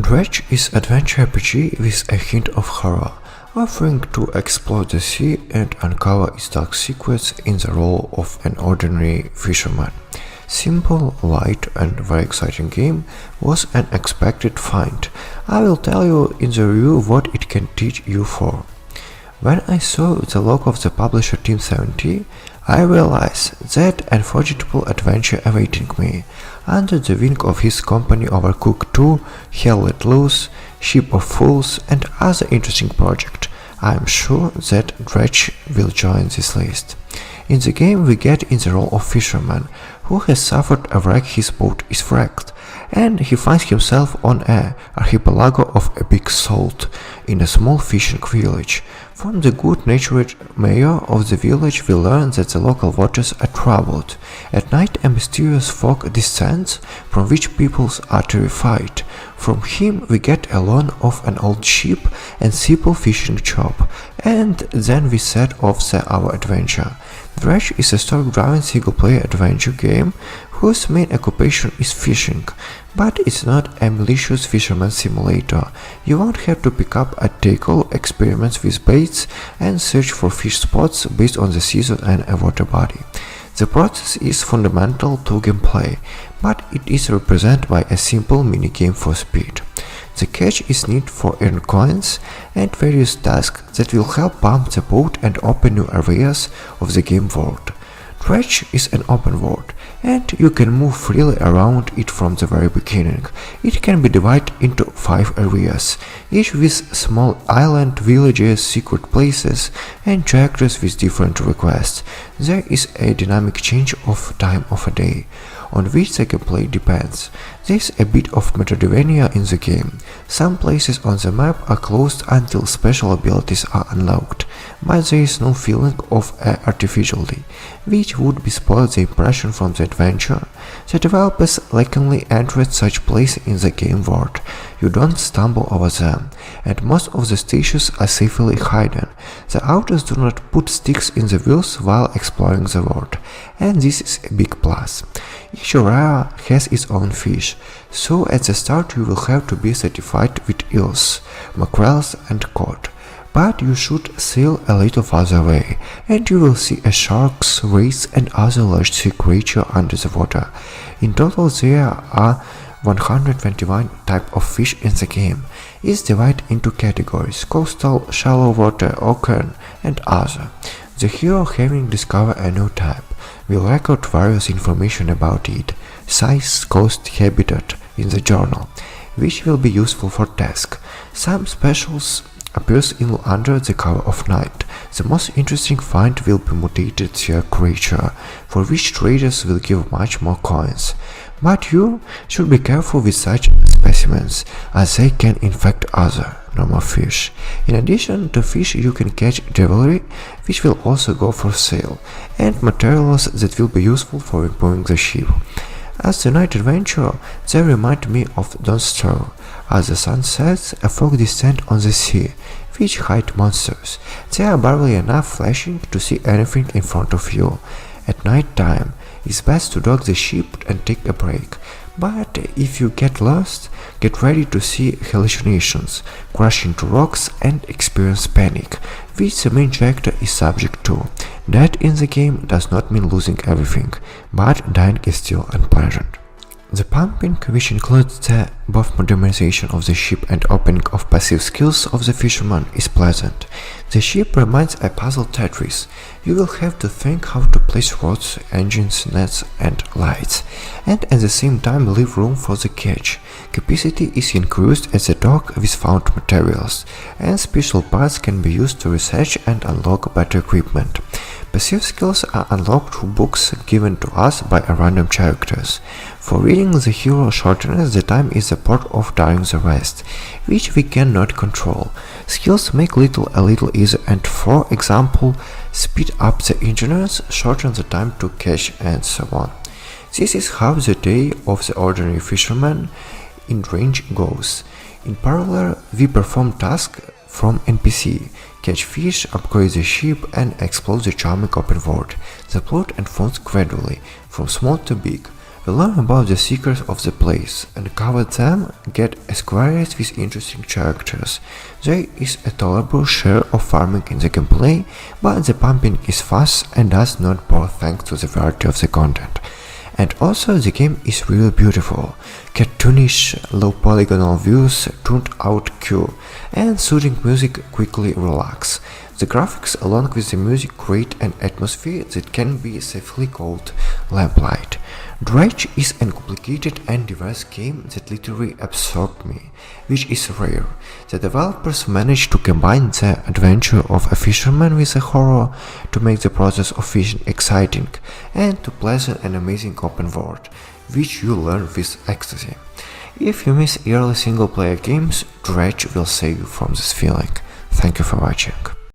Dredge is adventure RPG with a hint of horror, offering to explore the sea and uncover its dark secrets in the role of an ordinary fisherman. Simple, light and very exciting game was an expected find. I will tell you in the review what it can teach you for. When I saw the logo of the publisher Team 70, I realized that unforgettable adventure awaiting me. Under the wing of his company Overcooked 2, Hell Let Loose, Ship of Fools and other interesting projects, I am sure that Dredge will join this list. In the game we get in the role of fisherman who has suffered a wreck. His boat is wrecked and he finds himself on an archipelago of a big salt in a small fishing village. From the good-natured mayor of the village we learn that the local waters are troubled. At night a mysterious fog descends from which peoples are terrified. From him we get a loan of an old ship and simple fishing job, and then we set off our adventure. Dredge is a story-driven single-player adventure game whose main occupation is fishing, but it's not a malicious fisherman simulator. You won't have to pick up a tackle, experiment with baits, and search for fish spots based on the season and a water body. The process is fundamental to gameplay, but it is represented by a simple minigame for speed. The catch is need for earn coins and various tasks that will help pump the boat and open new areas of the game world. Dredge is an open world, and you can move freely around it from the very beginning. It can be divided into 5 areas, each with small island villages, secret places, and characters with different requests. There is a dynamic change of time of a day, on which the gameplay depends. There is a bit of Metroidvania in the game. Some places on the map are closed until special abilities are unlocked, but there is no feeling of artificiality, which would spoil the impression from the adventure. The developers lackingly entered such places in the game world. You don't stumble over them, and most of the stations are safely hidden. The authors do not put sticks in the wheels while exploring the world, and this is a big plus. Each area has its own fish, so at the start you will have to be satisfied with eels, mackerels and cod. But you should sail a little farther away, and you will see sharks, rays and other large sea creatures under the water. In total there are 121 types of fish in the game. It's divided into categories: coastal, shallow water, ocean and other. The hero, having discovered a new type, will record various information about it, size, cost, habitat in the journal, which will be useful for tasks. Some specials appears under the cover of night. The most interesting find will be mutated sea creature, for which traders will give much more coins. But you should be careful with such specimens, as they can infect other normal fish. In addition to fish you can catch jewelry, which will also go for sale, and materials that will be useful for improving the ship. As the night adventure, they remind me of Don't Starve. As the sun sets, a fog descends on the sea, which hide monsters. They are barely enough flashing to see anything in front of you. At night time, it's best to dock the ship and take a break. But if you get lost, get ready to see hallucinations, crash into rocks and experience panic, which the main character is subject to. That in the game does not mean losing everything, but dying is still unpleasant. The pumping, which includes both modernization of the ship and opening of passive skills of the fisherman, is pleasant. The ship reminds a puzzle Tetris. You will have to think how to place rods, engines, nets and lights, and at the same time leave room for the catch. Capacity is increased at the dock with found materials, and special parts can be used to research and unlock better equipment. Passive skills are unlocked through books given to us by random characters. For reading, the hero shortens the time is a part of during the rest, which we cannot control. Skills make a little easier and, for example, speed up the engineers, shorten the time to catch and so on. This is how the day of the ordinary fisherman in Dredge goes. In parallel, we perform tasks from NPC, catch fish, upgrade the ship and explore the charming open world. The plot unfolds gradually, from small to big. We learn about the secrets of the place, uncover them, get acquainted with interesting characters. There is a tolerable share of farming in the gameplay, but the pumping is fast and does not bore thanks to the variety of the content. And also the game is really beautiful, cartoonish, low polygonal views turned out cool, and soothing music quickly relax. The graphics along with the music create an atmosphere that can be safely called lamplight. Dredge is a complicated and diverse game that literally absorbed me, which is rare. The developers managed to combine the adventure of a fisherman with a horror to make the process of fishing exciting and to pleasant and amazing open world, which you learn with ecstasy. If you miss early single player games, Dredge will save you from this feeling. Thank you for watching.